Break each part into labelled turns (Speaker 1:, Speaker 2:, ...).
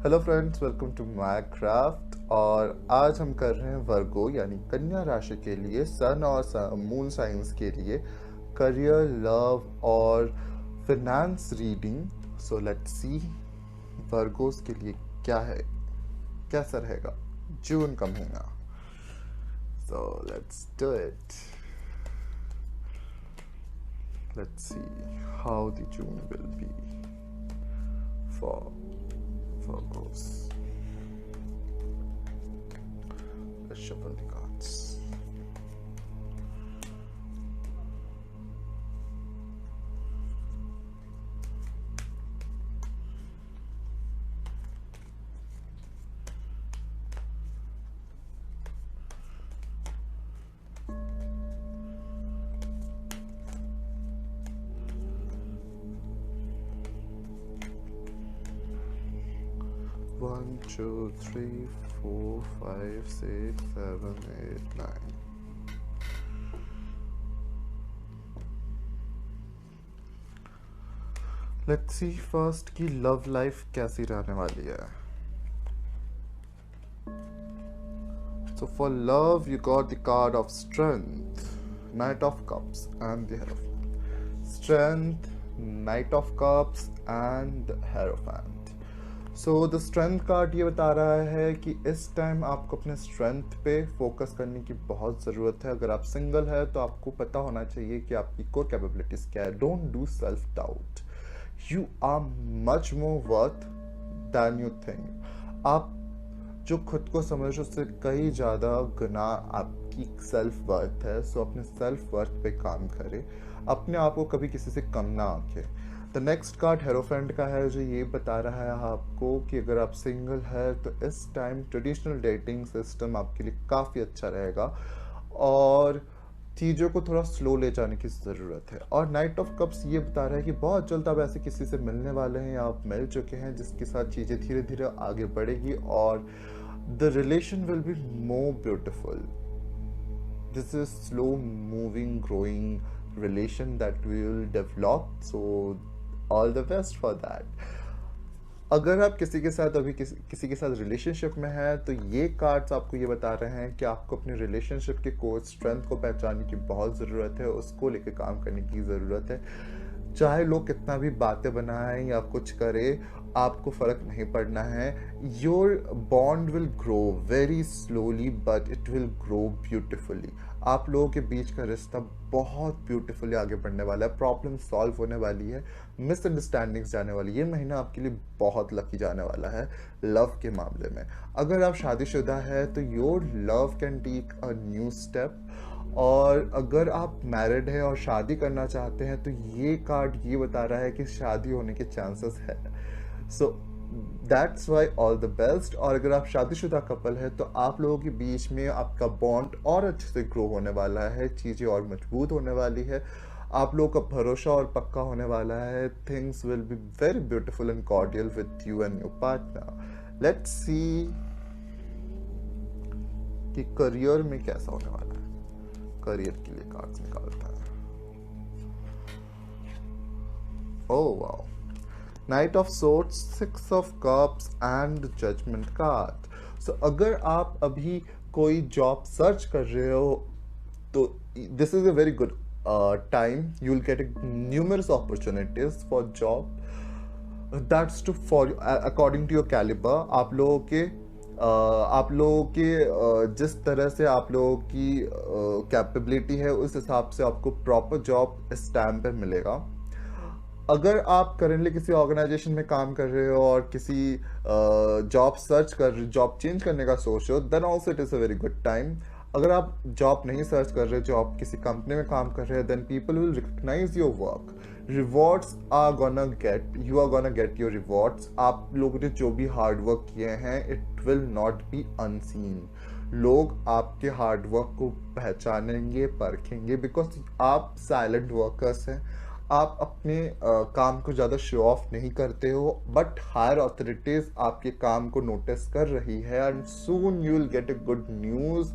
Speaker 1: Hello friends, welcome to my craft. और आज हम कर रहे हैं वर्गो यानी कन्या राशि के लिए सन और मून साइंस के लिए करियर, लव और finance reading. So let's see Virgo's के लिए क्या है, कैसा रहेगा जून का महीना। So let's do it. Let's see how the June will be for Virgos. Let's shuffle the cards. One, two, three, four, five, six, seven, eight, nine. Let's see first कि love life कैसी रहने वाली है। So for love, you got the card of strength, Knight of Cups, and the Hierophant. Strength, Knight of Cups, and the Hierophant. So the strength card ये बता रहा है कि इस टाइम आपको अपने स्ट्रेंथ पे फोकस करने की बहुत ज़रूरत है। अगर आप सिंगल है तो आपको पता होना चाहिए कि आपकी कोर कैपेबिलिटीज़ क्या है। Don't do self doubt, you are much more worth than you think. आप जो खुद को समझो उससे कई ज़्यादा गुना आपकी सेल्फ वर्थ है। सो अपने सेल्फ वर्थ पे काम करें, अपने आप को कभी किसी से कम ना आंकें। द नेक्स्ट कार्ड हेरोफेंट का है, जो ये बता रहा है आपको कि अगर आप सिंगल है तो इस टाइम ट्रेडिशनल डेटिंग सिस्टम आपके लिए काफ़ी अच्छा रहेगा और चीज़ों को थोड़ा स्लो ले जाने की ज़रूरत है। और नाइट ऑफ कप्स ये बता रहा है कि बहुत जल्द आप ऐसे किसी से मिलने वाले हैं या आप मिल चुके हैं जिसके साथ चीज़ें धीरे धीरे आगे बढ़ेगी और the relation will be more beautiful. This is slow moving growing relation that we will develop, so all the best for that. अगर आप किसी के साथ अभी किसी के साथ रिलेशनशिप में हैं तो ये कार्ड्स आपको ये बता रहे हैं कि आपको अपने रिलेशनशिप के कोर स्ट्रेंथ को पहचानने की बहुत ज़रूरत है, उसको लेकर काम करने की ज़रूरत है। चाहे लोग कितना भी बातें बनाएं या कुछ करें, आपको फ़र्क नहीं पड़ना है। Your bond will grow very slowly but it will grow beautifully. आप लोगों के बीच का रिश्ता बहुत ब्यूटीफुली आगे बढ़ने वाला है, प्रॉब्लम सॉल्व होने वाली है, मिसअंडरस्टैंडिंग्स जाने वाली है। ये महीना आपके लिए बहुत लकी जाने वाला है लव के मामले में। अगर आप शादीशुदा है तो your love can take a new step, और अगर आप मैरिड है और शादी करना चाहते हैं तो ये कार्ड ये बता रहा है कि शादी होने के चांसेस है। So that's why all the best. और अगर आप शादीशुदा कपल है तो आप लोगों के बीच में आपका बॉन्ड और अच्छे से ग्रो होने वाला है, चीज़ें और मजबूत होने वाली है, आप लोगों का भरोसा और पक्का होने वाला है। Things will be very beautiful and cordial with you and your partner. Let's see कि करियर में कैसा होने वाला है। करियर के लिए कार्ड्स निकालता है। Oh wow, knight of swords, six of cups and judgement card. So अगर आप अभी कोई जॉब सर्च कर रहे हो तो this is a very good time. You will get numerous opportunities for job that's to for according to your calibre. आप लोगों के जिस तरह से आप लोगों की कैपेबिलिटी है उस हिसाब से आपको प्रॉपर जॉब इस टाइम पे मिलेगा। अगर आप करेंटली किसी ऑर्गेनाइजेशन में काम कर रहे हो और किसी जॉब चेंज करने का सोच रहे हो, then also it is a very good time. अगर आप जॉब नहीं सर्च कर रहे, जॉब किसी कंपनी में काम कर रहे हैं, then people will recognise your work. Rewards are gonna get, you are gonna get your rewards. आप लोगों ने जो भी हार्ड वर्क किए हैं, it will not be unseen. लोग आपके हार्ड वर्क को पहचानेंगे, परखेंगे, बिकॉज आप साइलेंट वर्कर्स हैं। आप अपने काम को ज़्यादा शो ऑफ नहीं करते हो, बट हायर अथॉरिटीज आपके काम को नोटिस कर रही है and soon you will get a good news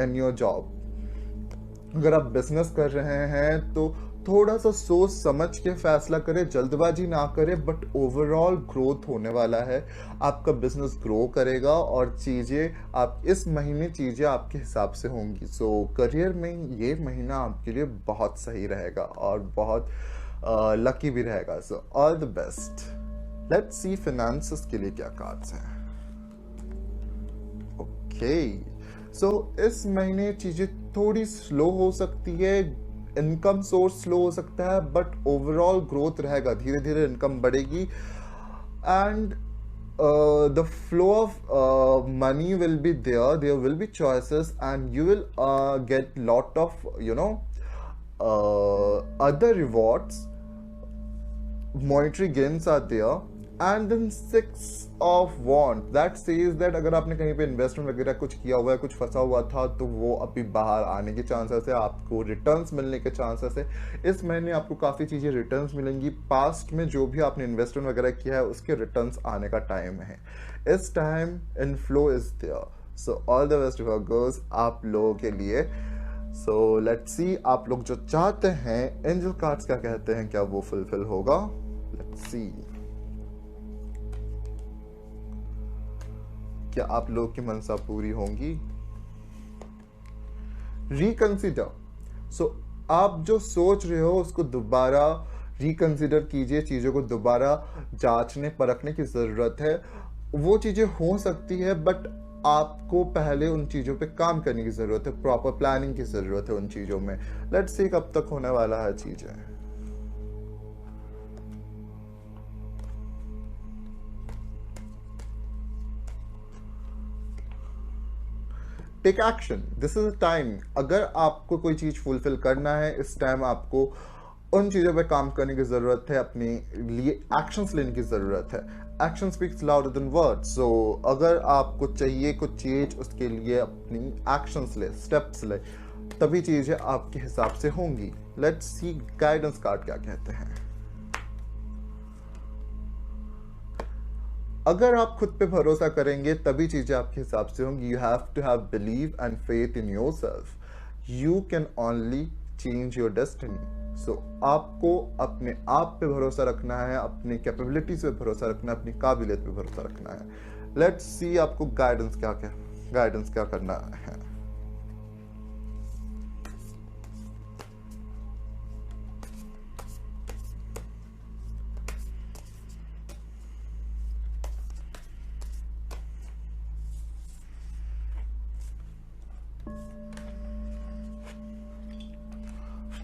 Speaker 1: in your job. अगर आप बिजनेस कर रहे हैं तो थोड़ा सा सोच समझ के फैसला करें, जल्दबाजी ना करें, बट ओवरऑल ग्रोथ होने वाला है। आपका बिजनेस ग्रो करेगा और चीज़ें आप इस महीने चीज़ें आपके हिसाब से होंगी। सो करियर में ये महीना आपके लिए बहुत सही रहेगा और बहुत लकी भी रहेगा। सो all the best. Let's see finances के लिए क्या कार्ड्स हैं। ओके, सो इस महीने चीजें थोड़ी स्लो हो सकती है, इनकम सोर्स स्लो हो सकता है, बट ओवरऑल ग्रोथ रहेगा, धीरे धीरे इनकम बढ़ेगी and the flow of money will be there, there will be choices and you will get lot of other rewards, monetary gains are there. And then 6 of wands that says that अगर आपने कहीं पे investment वगैरह कुछ किया हुआ है, कुछ फंसा हुआ था, तो वो अभी बाहर आने के चांसेस है, आपको रिटर्न्स मिलने के चांसेस है। इस महीने आपको काफ़ी चीज़ें रिटर्न्स मिलेंगी। पास्ट में जो भी आपने इन्वेस्टमेंट वगैरह किया है उसके रिटर्न्स आने का टाइम है। इस time inflow is there. So all the best Virgos आप लोगों के लिए। सो लेट्स सी आप लोग जो चाहते हैं, एंजल कार्ड्स क्या कहते हैं, क्या वो फुलफिल होगा। लेट्स सी क्या आप लोग की मनसा पूरी होंगी। रिकंसिडर। सो आप जो सोच रहे हो उसको दोबारा रिकंसिडर कीजिए, चीज़ों को दोबारा जांचने परखने की ज़रूरत है। वो चीज़ें हो सकती है बट आपको पहले उन चीज़ों पे काम करने की ज़रूरत है, प्रॉपर प्लानिंग की ज़रूरत है उन चीज़ों में। लेट्स सी कब तक होने वाला है चीज़ें। Take action, this is a time. अगर आपको कोई चीज़ फुलफिल करना है, इस टाइम आपको उन चीज़ों पे काम करने की ज़रूरत है, अपने लिए एक्शंस लेने की ज़रूरत है। Action speaks louder than words. So अगर आपको चाहिए कुछ चीज़, उसके लिए अपनी एक्शंस ले, स्टेप्स ले, तभी चीज़ें आपके हिसाब से होंगी। लेट्स सी गाइडेंस कार्ड क्या कहते हैं। अगर आप खुद पे भरोसा करेंगे तभी चीजें आपके हिसाब से होंगी। You have to have believe and faith in yourself. You can only change your destiny. So आपको अपने आप पे भरोसा रखना है, अपनी कैपेबिलिटीज पे भरोसा रखना है, अपनी काबिलियत पे भरोसा रखना है। लेट्स सी आपको गाइडेंस क्या करना है।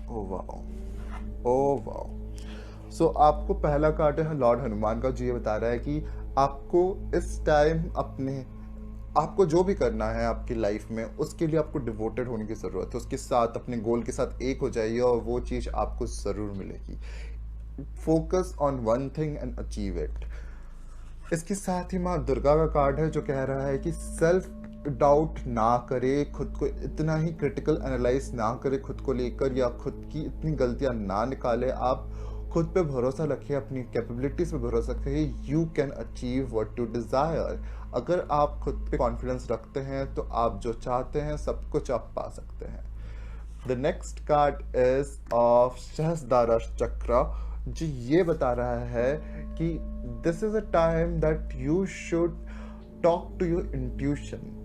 Speaker 1: Oh wow, oh wow. सो आपको पहला कार्ड है लॉर्ड हनुमान का, जो ये बता रहा है कि आपको इस टाइम आपको जो भी करना है आपकी लाइफ में, उसके लिए आपको डिवोटेड होने की ज़रूरत है। उसके साथ, अपने गोल के साथ एक हो जाइए और वो चीज़ आपको ज़रूर मिलेगी। Focus on one thing and achieve it. इसके साथ ही माँ दुर्गा का कार्ड है जो कह रहा है कि सेल्फ डाउट ना करे, खुद को इतना ही क्रिटिकल एनालाइज ना करे खुद को लेकर, या खुद की इतनी गलतियां ना निकाले। आप खुद पे भरोसा रखिए, अपनी कैपेबिलिटीज पे भरोसा रखिए। You can achieve what you desire. अगर आप खुद पे कॉन्फिडेंस रखते हैं तो आप जो चाहते हैं सब कुछ आप पा सकते हैं। The next card is of Sahastradhara chakra, जो ये बता रहा है कि this is a time that you should talk to your intuition.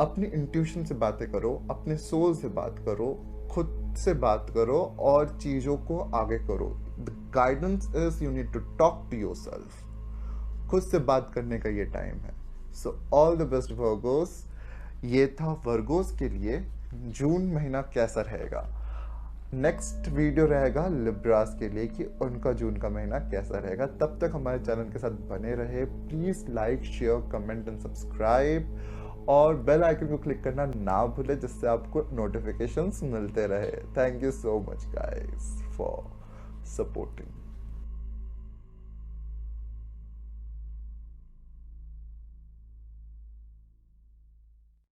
Speaker 1: अपनी इंट्यूशन से बातें करो, अपने सोल से बात करो, खुद से बात करो और चीज़ों को आगे करो। The guidance is you need to talk to yourself. खुद से बात करने का ये टाइम है। So all the best Virgos. ये था वर्गोस के लिए जून महीना कैसा रहेगा। नेक्स्ट वीडियो रहेगा लिब्रास के लिए कि उनका जून का महीना कैसा रहेगा। तब तक हमारे चैनल के साथ बने रहे। Please like, share, comment and subscribe और बेल आइकन को क्लिक करना ना भूलें, जिससे आपको नोटिफिकेशंस मिलते रहे। Thank you so much guys for supporting.